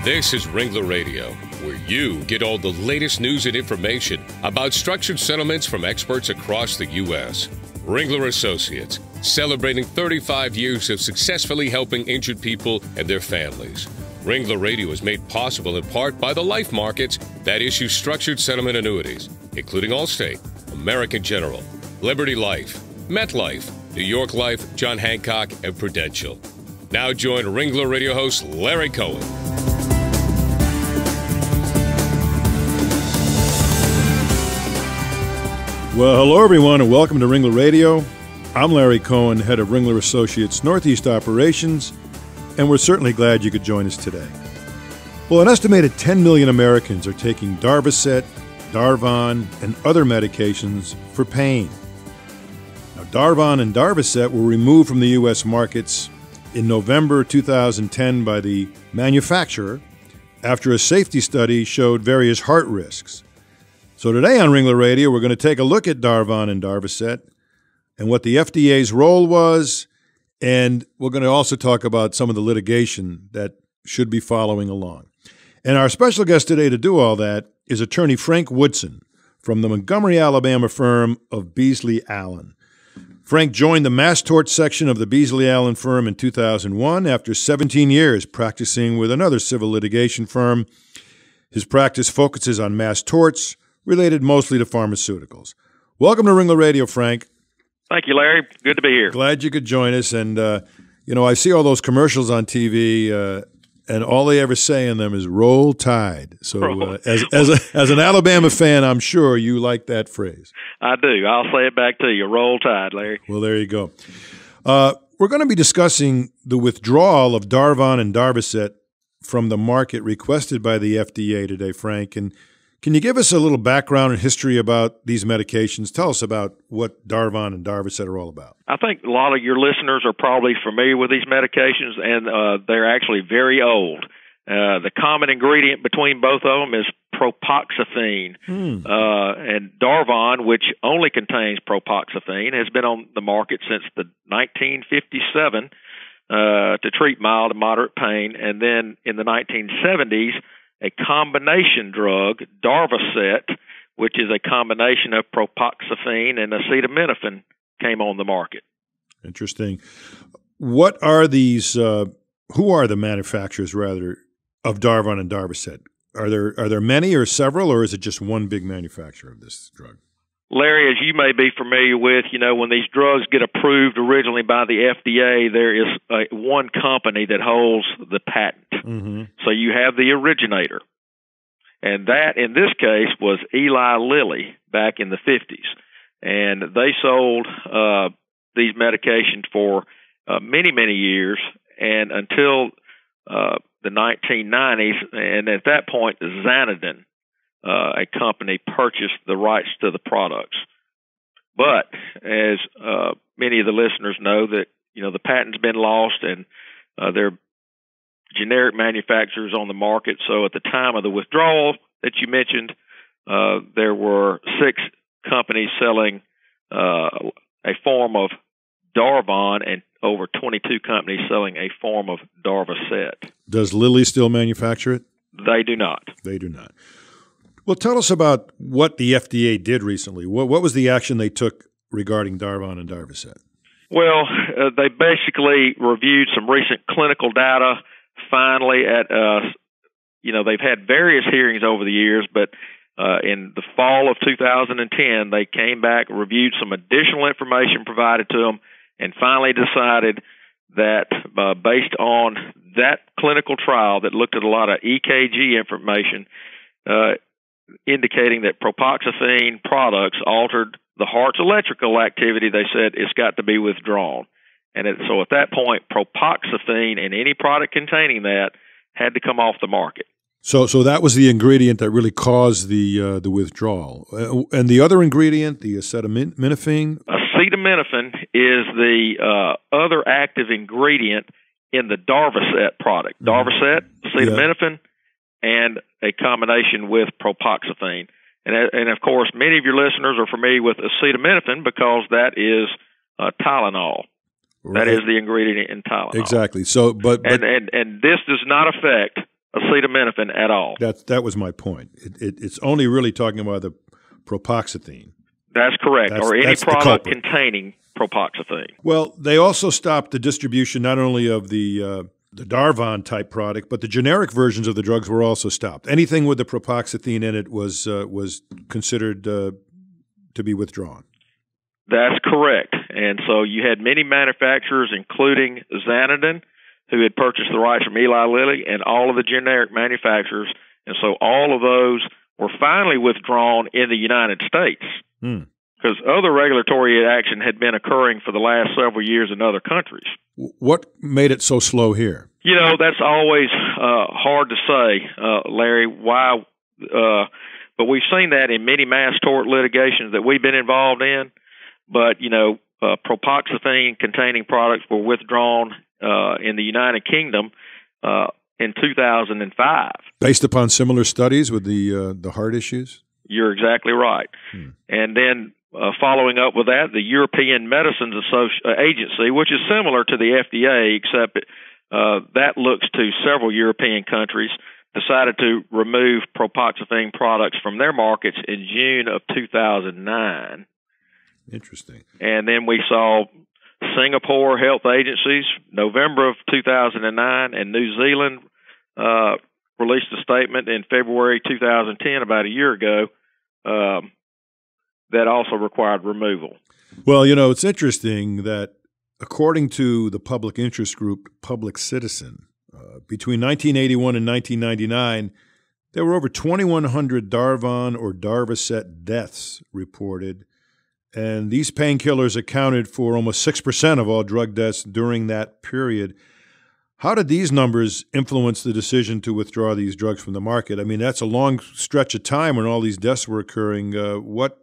This is Ringler Radio, where you get all the latest news and information about structured settlements from experts across the U.S. Ringler Associates, celebrating 35 years of successfully helping injured people and their families. Ringler Radio is made possible in part by the life markets that issue structured settlement annuities, including Allstate, American General, Liberty Life, MetLife, New York Life, John Hancock, and Prudential. Now join Ringler Radio host Larry Cohen. Well, hello, everyone, and welcome to Ringler Radio. I'm Larry Cohen, head of Ringler Associates Northeast Operations, and we're certainly glad you could join us today. Well, an estimated 10 million Americans are taking Darvocet, Darvon, and other medications for pain. Now, Darvon and Darvocet were removed from the U.S. markets in November 2010 by the manufacturer after a safety study showed various heart risks. So today on Ringler Radio, we're going to take a look at Darvon and Darvocet and what the FDA's role was, and we're going to also talk about some of the litigation that should be following along. And our special guest today to do all that is Attorney Frank Woodson from the Montgomery, Alabama firm of Beasley Allen. Frank joined the mass tort section of the Beasley Allen firm in 2001 after 17 years practicing with another civil litigation firm. His practice focuses on mass torts, related mostly to pharmaceuticals. Welcome to Ringler Radio, Frank. Thank you, Larry. Good to be here. Glad you could join us. And, I see all those commercials on TV, and all they ever say in them is roll tide. So as an Alabama fan, I'm sure you like that phrase. I do. I'll say it back to you. Roll tide, Larry. Well, there you go. We're going to be discussing the withdrawal of Darvon and Darvocet from the market requested by the FDA today, Frank. And can you give us a little background and history about these medications? Tell us about what Darvon and Darvocet are all about. I think a lot of your listeners are probably familiar with these medications, and they're actually very old. The common ingredient between both of them is propoxyphene. And Darvon, which only contains propoxyphene, has been on the market since the 1957 to treat mild to moderate pain. And then in the 1970s, a combination drug, Darvocet, which is a combination of propoxyphene and acetaminophen, came on the market. Interesting. What are these? Who are the manufacturers, rather, of Darvon and Darvocet? Are there many or several, or is it just one big manufacturer of this drug? Larry, as you may be familiar with, when these drugs get approved originally by the FDA, there is one company that holds the patent. Mm-hmm. So you have the originator. And that, in this case, was Eli Lilly back in the 50s. And they sold these medications for many, many years, and until the 1990s. And at that point, Xanadin, a company, purchased the rights to the products. But as many of the listeners know, that the patent's been lost, and there are generic manufacturers on the market. So at the time of the withdrawal that you mentioned, there were 6 companies selling a form of Darvon and over 22 companies selling a form of Darvocet. Does Lilly still manufacture it? They do not. They do not. Well, tell us about what the FDA did recently. What was the action they took regarding Darvon and Darvocet? Well, they basically reviewed some recent clinical data. Finally, they've had various hearings over the years, but in the fall of 2010, they came back, reviewed some additional information provided to them, and finally decided that based on that clinical trial that looked at a lot of EKG information, indicating that propoxyphene products altered the heart's electrical activity, they said it's got to be withdrawn. And so at that point, propoxyphene and any product containing that had to come off the market. So that was the ingredient that really caused the withdrawal. And the other ingredient, the acetaminophen? Acetaminophen is the other active ingredient in the Darvocet product. Darvocet, acetaminophen, and a combination with propoxyphene. And of course, many of your listeners are familiar with acetaminophen because that is Tylenol. Right. That is the ingredient in Tylenol. Exactly. So, but and this does not affect acetaminophen at all. That was my point. It's only really talking about the propoxyphene. That's correct, or any product containing propoxyphene. Well, they also stopped the distribution not only of the Darvon type product, but the generic versions of the drugs were also stopped. Anything with the propoxyphene in it was considered to be withdrawn. That's correct. And so you had many manufacturers, including Xanadin, who had purchased the rights from Eli Lilly, and all of the generic manufacturers. And so all of those were finally withdrawn in the United States, because other regulatory action had been occurring for the last several years in other countries. What made it so slow here? You know, that's always hard to say, Larry, why. But we've seen that in many mass tort litigations that we've been involved in. But, you know, propoxyphene-containing products were withdrawn in the United Kingdom in 2005. Based upon similar studies with the heart issues? You're exactly right. And then following up with that, the European Medicines Agency, which is similar to the FDA, except that looks to several European countries, decided to remove propoxyphene products from their markets in June of 2009. Interesting. And then we saw Singapore health agencies, November of 2009, and New Zealand released a statement in February 2010, about a year ago, that also required removal. Well, you know, it's interesting that according to the public interest group Public Citizen, between 1981 and 1999, there were over 2,100 Darvon or Darvocet deaths reported, and these painkillers accounted for almost 6% of all drug deaths during that period. How did these numbers influence the decision to withdraw these drugs from the market? I mean, that's a long stretch of time when all these deaths were occurring. What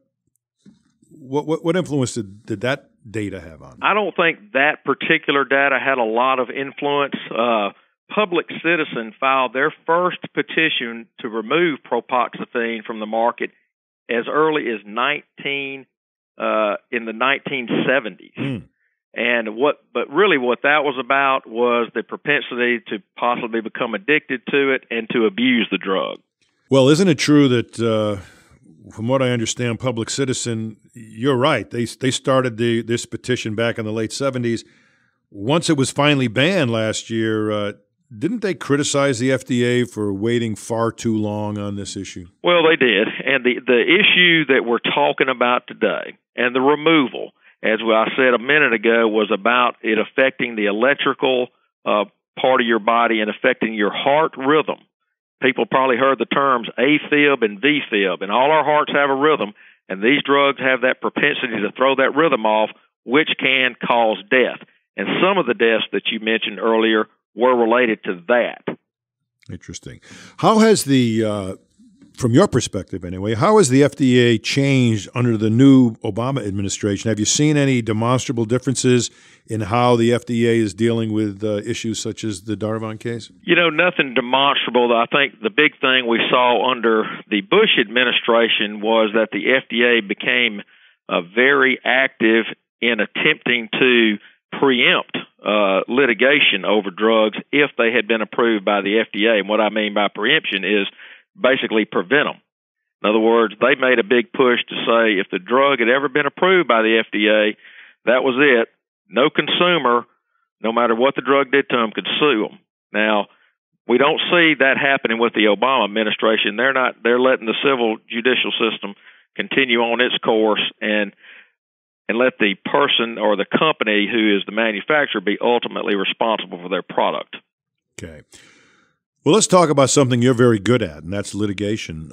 influence did that data have on it? I don't think that particular data had a lot of influence. Public Citizen filed their first petition to remove propoxyphene from the market as early as in the 1970s. But really what that was about was the propensity to possibly become addicted to it and to abuse the drug. Well, isn't it true that, from what I understand, Public Citizen, you're right, they started this petition back in the late 70s. Once it was finally banned last year, didn't they criticize the FDA for waiting far too long on this issue? Well, they did. And the issue that we're talking about today and the removal, as I said a minute ago, was about it affecting the electrical part of your body and affecting your heart rhythm. People probably heard the terms AFib and VFib, and all our hearts have a rhythm, and these drugs have that propensity to throw that rhythm off, which can cause death. And some of the deaths that you mentioned earlier were related to that. Interesting. How has from your perspective anyway, how has the FDA changed under the new Obama administration? Have you seen any demonstrable differences in how the FDA is dealing with issues such as the Darvon case? You know, nothing demonstrable. I think the big thing we saw under the Bush administration was that the FDA became very active in attempting to preempt litigation over drugs if they had been approved by the FDA. And what I mean by preemption is basically prevent them. In other words, they made a big push to say if the drug had ever been approved by the FDA, that was it. No consumer, no matter what the drug did to them, could sue them. Now, we don't see that happening with the Obama administration. They're letting the civil judicial system continue on its course and let the person or the company who is the manufacturer be ultimately responsible for their product. Okay. Well, let's talk about something you're very good at, and that's litigation.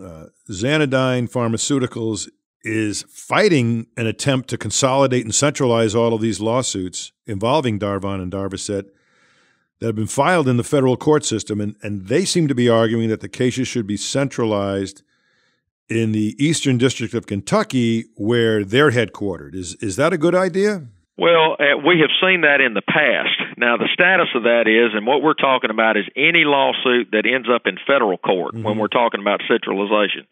Xanadin Pharmaceuticals is fighting an attempt to consolidate and centralize all of these lawsuits involving Darvon and Darvocet that have been filed in the federal court system, and they seem to be arguing that the cases should be centralized in the Eastern District of Kentucky, where they're headquartered. Is that a good idea? Well, we have seen that in the past. Now, the status of that is, and what we're talking about is any lawsuit that ends up in federal court when we're talking about centralization.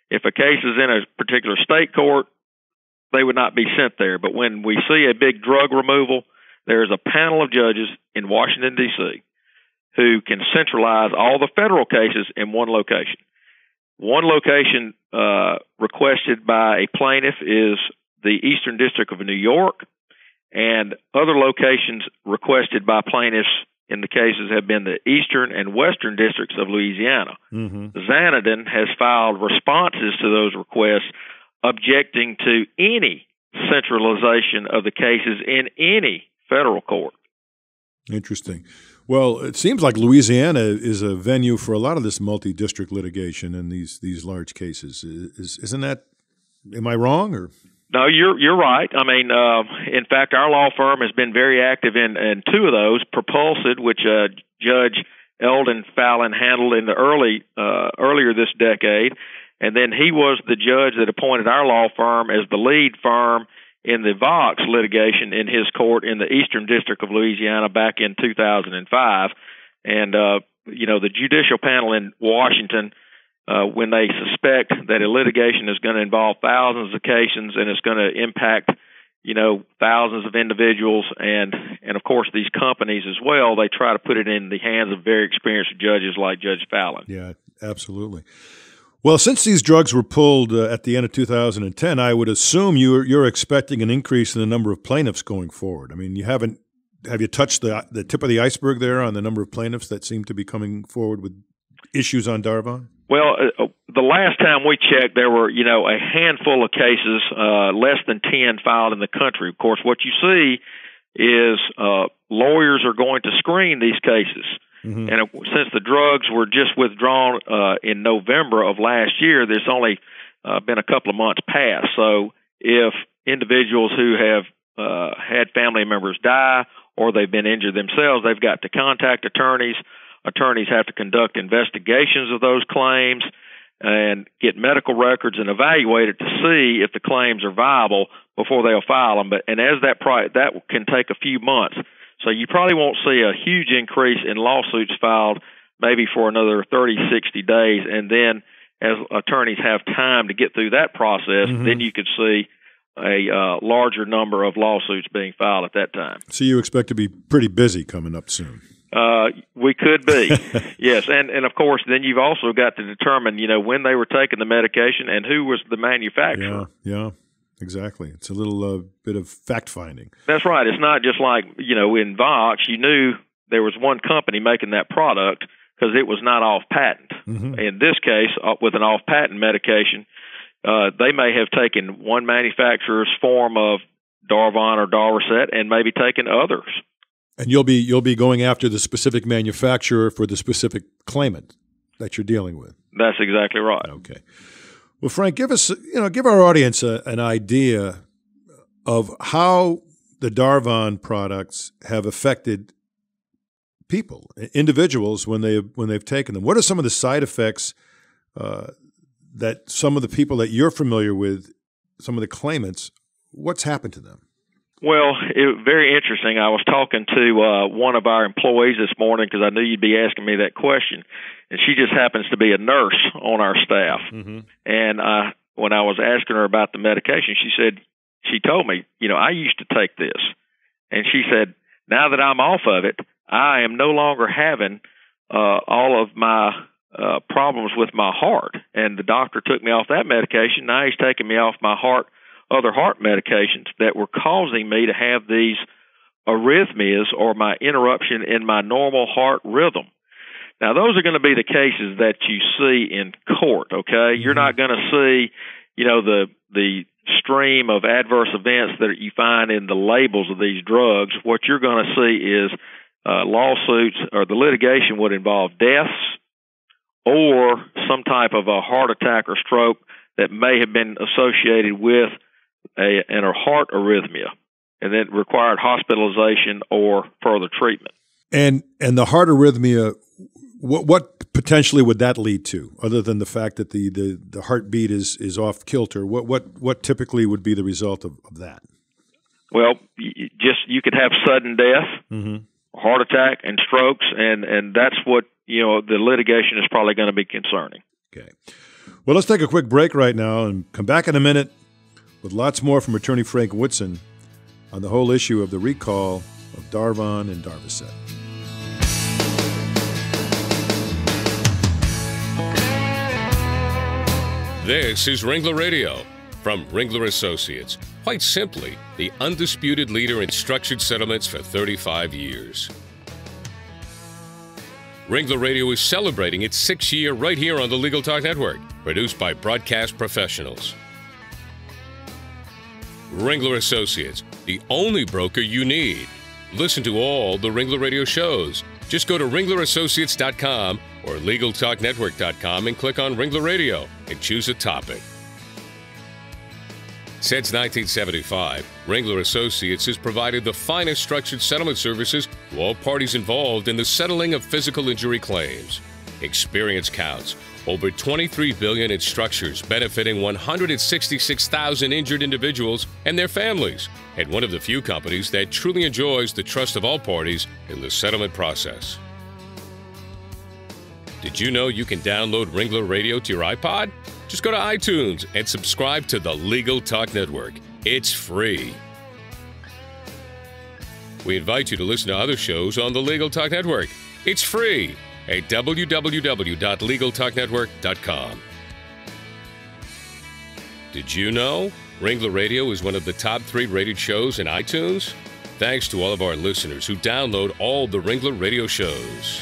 If a case is in a particular state court, they would not be sent there. But when we see a big drug removal, there is a panel of judges in Washington, D.C., who can centralize all the federal cases in one location. One location requested by a plaintiff is the Eastern District of New York, and other locations requested by plaintiffs in the cases have been the Eastern and Western Districts of Louisiana. Xanadin has filed responses to those requests objecting to any centralization of the cases in any federal court. Interesting. Well, it seems like Louisiana is a venue for a lot of this multi-district litigation in these large cases. Isn't that? Am I wrong? Or no, you're right. I mean, in fact, our law firm has been very active in two of those. Propulsed, which Judge Eldon Fallon handled in the earlier this decade, and then he was the judge that appointed our law firm as the lead firm in the Vioxx litigation in his court in the Eastern District of Louisiana back in 2005. And, the judicial panel in Washington, when they suspect that a litigation is going to involve thousands of cases and it's going to impact, thousands of individuals and of course these companies as well, they try to put it in the hands of very experienced judges like Judge Fallon. Yeah, absolutely. Well, since these drugs were pulled at the end of 2010, I would assume you're expecting an increase in the number of plaintiffs going forward. I mean, have you touched the tip of the iceberg there on the number of plaintiffs that seem to be coming forward with issues on Darvon? Well, the last time we checked, there were, a handful of cases, less than 10 filed in the country. Of course, what you see is lawyers are going to screen these cases. And since the drugs were just withdrawn in November of last year, there's only been a couple of months past. So if individuals who have had family members die or they've been injured themselves, they've got to contact attorneys. Attorneys have to conduct investigations of those claims and get medical records and evaluate it to see if the claims are viable before they'll file them. And as that can take a few months. So you probably won't see a huge increase in lawsuits filed maybe for another 30, 60 days. And then as attorneys have time to get through that process, then you could see a larger number of lawsuits being filed at that time. So you expect to be pretty busy coming up soon? We could be, yes. And of course, then you've also got to determine, when they were taking the medication and who was the manufacturer. Yeah. Exactly. It's a little bit of fact-finding. That's right. It's not just like, in Vioxx, you knew there was one company making that product because it was not off-patent. In this case, with an off-patent medication, they may have taken one manufacturer's form of Darvon or Darvocet and maybe taken others. And you'll be going after the specific manufacturer for the specific claimant that you're dealing with. That's exactly right. Okay. Well, Frank, give our audience an idea of how the Darvon products have affected people, individuals, when they've taken them. What are some of the side effects that some of the people that you're familiar with, some of the claimants, what's happened to them? Well, very interesting. I was talking to one of our employees this morning because I knew you'd be asking me that question, and she just happens to be a nurse on our staff. And when I was asking her about the medication, she told me, I used to take this. And she said, now that I'm off of it, I am no longer having all of my problems with my heart. And the doctor took me off that medication. Now he's taking me off my other heart medications that were causing me to have these arrhythmias or my interruption in my normal heart rhythm. Now, those are going to be the cases that you see in court, okay? You're not going to see, the stream of adverse events that you find in the labels of these drugs. What you're going to see is lawsuits or the litigation would involve deaths or some type of a heart attack or stroke that may have been associated with a heart arrhythmia, and then required hospitalization or further treatment. And the heart arrhythmia, what potentially would that lead to, other than the fact that the heartbeat is off kilter? What typically would be the result of that? Well, you could have sudden death, heart attack, and strokes, and that's what the litigation is probably going to be concerning. Okay. Well, let's take a quick break right now and come back in a minute with lots more from Attorney Frank Woodson on the whole issue of the recall of Darvon and Darvocet. This is Ringler Radio from Ringler Associates. Quite simply, the undisputed leader in structured settlements for 35 years. Ringler Radio is celebrating its 6th year right here on the Legal Talk Network, produced by broadcast professionals. Ringler Associates, the only broker you need. Listen to all the Ringler Radio shows. Just go to ringlerassociates.com or LegalTalkNetwork.com and click on Ringler Radio and choose a topic. Since 1975, Ringler Associates has provided the finest structured settlement services to all parties involved in the settling of physical injury claims. Experience counts. Over $23 billion in structures benefiting 166,000 injured individuals and their families, and one of the few companies that truly enjoys the trust of all parties in the settlement process. Did you know you can download Ringler Radio to your iPod? Just go to iTunes and subscribe to the Legal Talk Network. It's free. We invite you to listen to other shows on the Legal Talk Network. It's free at www.legaltalknetwork.com. Did you know Ringler Radio is one of the top 3 rated shows in iTunes? Thanks to all of our listeners who download all the Ringler Radio shows.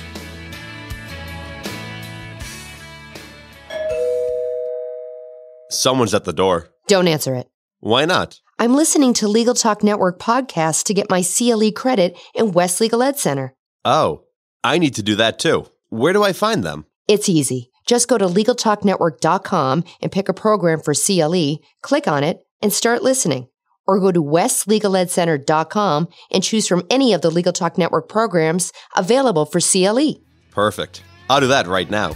Someone's at the door. Don't answer it. Why not? I'm listening to Legal Talk Network podcasts to get my CLE credit in West Legal Ed Center. Oh, I need to do that too. Where do I find them? It's easy. Just go to LegalTalkNetwork.com and pick a program for CLE, click on it, and start listening. Or go to WestLegalEdCenter.com and choose from any of the Legal Talk Network programs available for CLE. Perfect. I'll do that right now.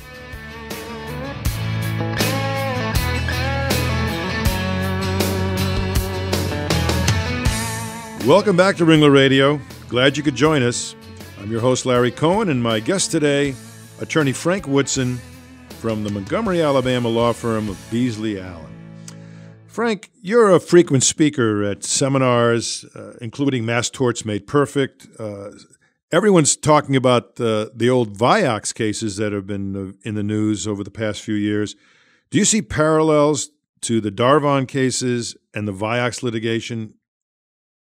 Welcome back to Ringler Radio. Glad you could join us. I'm your host, Larry Cohen, and my guest today, Attorney Frank Woodson from the Montgomery, Alabama law firm of Beasley Allen. Frank, you're a frequent speaker at seminars, including Mass Torts Made Perfect. Everyone's talking about the old Vioxx cases that have been in the news over the past few years. Do you see parallels to the Darvon cases and the Vioxx litigation?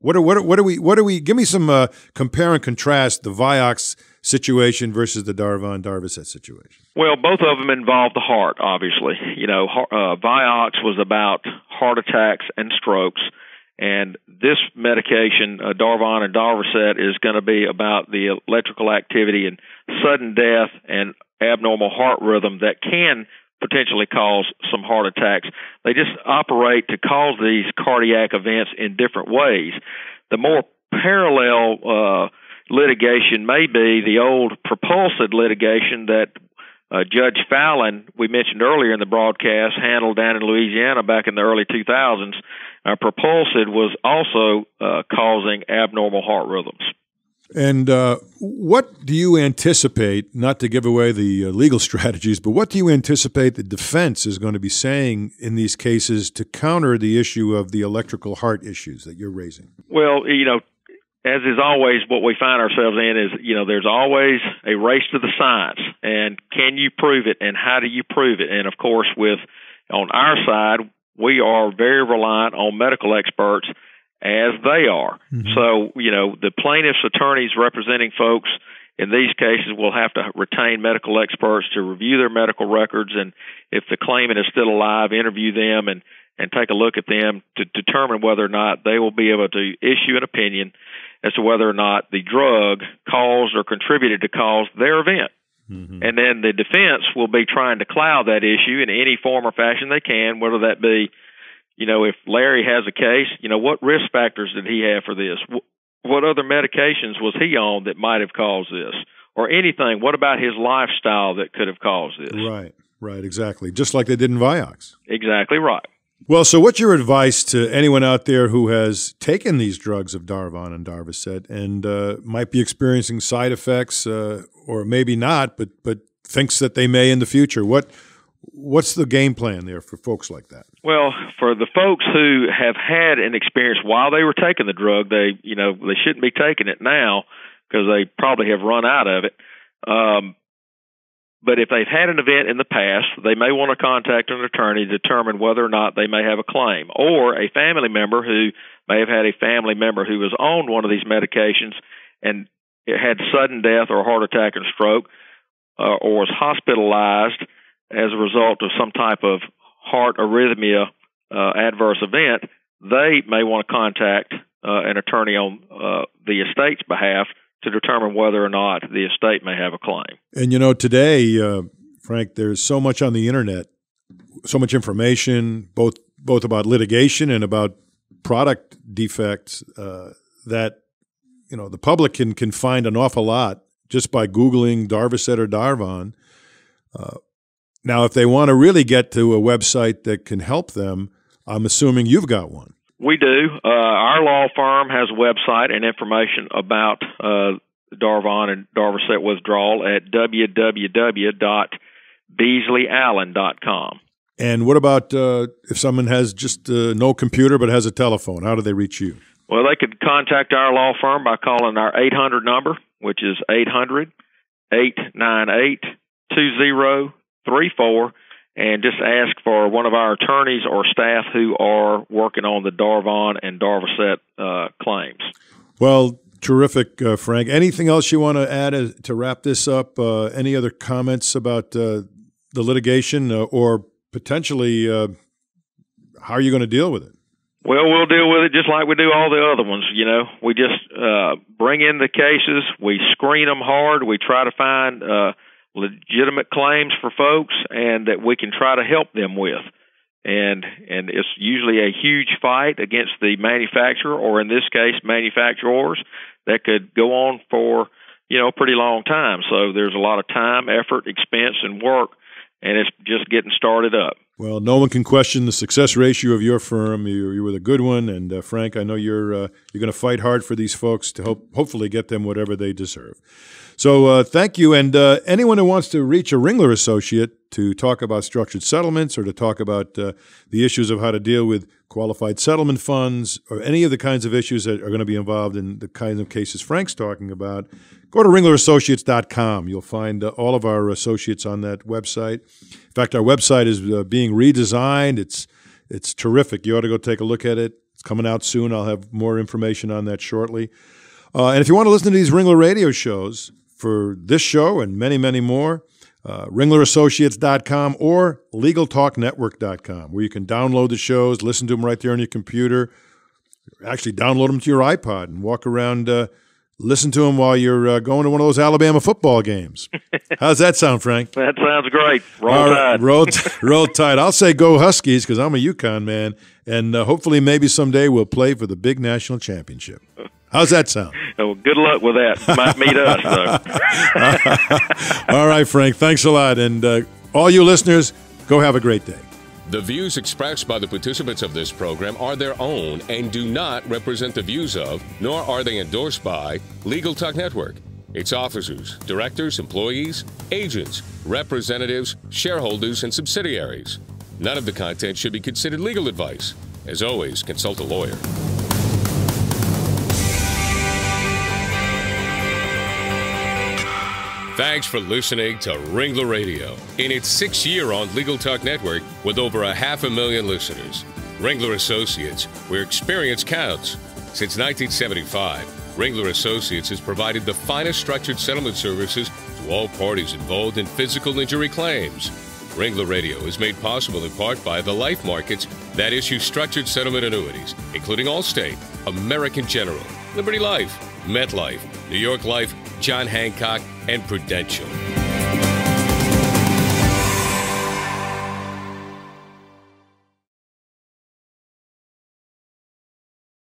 What are we? Give me some compare and contrast the Vioxx situation versus the Darvon and Darvocet situation. Well, both of them involve the heart, obviously. You know, Vioxx was about heart attacks and strokes, and this medication, Darvon and Darvocet, is going to be about the electrical activity and sudden death and abnormal heart rhythm that can potentially cause some heart attacks. They just operate to cause these cardiac events in different ways. The more parallel litigation may be the old propulsive litigation that Judge Fallon, we mentioned earlier in the broadcast, handled down in Louisiana back in the early 2000s. Propulsive was also causing abnormal heart rhythms. And what do you anticipate, not to give away the legal strategies, but what do you anticipate the defense is going to be saying in these cases to counter the issue of the electrical heart issues that you're raising? Well, you know, as is always what we find ourselves in is, you know, there's always a race to the science. And can you prove it, and how do you prove it? And, of course, on our side, we are very reliant on medical experts as they are. Mm-hmm. So, you know, the plaintiff's attorneys representing folks in these cases will have to retain medical experts to review their medical records, and if the claimant is still alive, interview them and take a look at them to determine whether or not they will be able to issue an opinion as to whether or not the drug caused or contributed to cause their event. Mm-hmm. And then the defense will be trying to cloud that issue in any form or fashion they can, whether that be, you know, if Larry has a case, you know, what risk factors did he have for this? What other medications was he on that might have caused this? Or anything, what about his lifestyle that could have caused this? Right, exactly. Just like they did in Vioxx. Exactly right. Well, so what's your advice to anyone out there who has taken these drugs of Darvon and Darvocet and might be experiencing side effects or maybe not, but thinks that they may in the future? What's the game plan there for folks like that? Well, for the folks who have had an experience while they were taking the drug, they shouldn't be taking it now because they probably have run out of it. But if they've had an event in the past, they may want to contact an attorney to determine whether or not they may have a claim. Or a family member who may have had a family member who was on one of these medications and it had sudden death or heart attack and stroke, or was hospitalized as a result of some type of heart arrhythmia adverse event, they may want to contact an attorney on the estate's behalf to determine whether or not the estate may have a claim. And, today, Frank, there's so much on the internet, so much information, both about litigation and about product defects that, the public can find an awful lot just by Googling Darvocet or Darvon. Now, if they want to really get to a website that can help them, I'm assuming you've got one. We do. Our law firm has a website and information about Darvon and Darvocet withdrawal at www.beasleyallen.com. And what about if someone has just no computer but has a telephone? How do they reach you? Well, they could contact our law firm by calling our 800 number, which is 800-898-2034. And just ask for one of our attorneys or staff who are working on the Darvon and Darvocet claims. Well, terrific, Frank. Anything else you want to add to wrap this up? Any other comments about the litigation or potentially how are you going to deal with it? Well, we'll deal with it just like we do all the other ones. We just bring in the cases. We screen them hard. We try to find legitimate claims for folks and that we can try to help them with. And it's usually a huge fight against the manufacturer, or in this case, manufacturers, that could go on for, a pretty long time. So there's a lot of time, effort, expense, and work, and it's just getting started up. Well, no one can question the success ratio of your firm. You were the good one, and Frank, I know you're going to fight hard for these folks to hopefully get them whatever they deserve. So thank you. And anyone who wants to reach a Ringler associate to talk about structured settlements or to talk about the issues of how to deal with qualified settlement funds or any of the kinds of issues that are going to be involved in the kinds of cases Frank's talking about, go to ringlerassociates.com. You'll find all of our associates on that website. In fact, our website is being redesigned. It's terrific. You ought to go take a look at it. It's coming out soon. I'll have more information on that shortly. And if you want to listen to these Ringler Radio shows, for this show and many, many more, ringlerassociates.com or LegalTalkNetwork.com, where you can download the shows, listen to them right there on your computer, actually download them to your iPod and walk around, listen to them while you're going to one of those Alabama football games. How's that sound, Frank? That sounds great. Roll Tide. Roll Tide. I'll say go Huskies because I'm a UConn man, and hopefully maybe someday we'll play for the big national championship. How's that sound? Well, good luck with that. Might meet us, though. All right, Frank. Thanks a lot. And all you listeners, go have a great day. The views expressed by the participants of this program are their own and do not represent the views of, nor are they endorsed by, Legal Talk Network, its officers, directors, employees, agents, representatives, shareholders, and subsidiaries. None of the content should be considered legal advice. As always, consult a lawyer. Thanks for listening to Ringler Radio in its 6th year on Legal Talk Network with over 500,000 listeners. Ringler Associates, where experience counts. Since 1975, Ringler Associates has provided the finest structured settlement services to all parties involved in physical injury claims. Ringler Radio is made possible in part by the life markets that issue structured settlement annuities, including Allstate, American General, Liberty Life, MetLife, New York Life, John Hancock, and Prudential.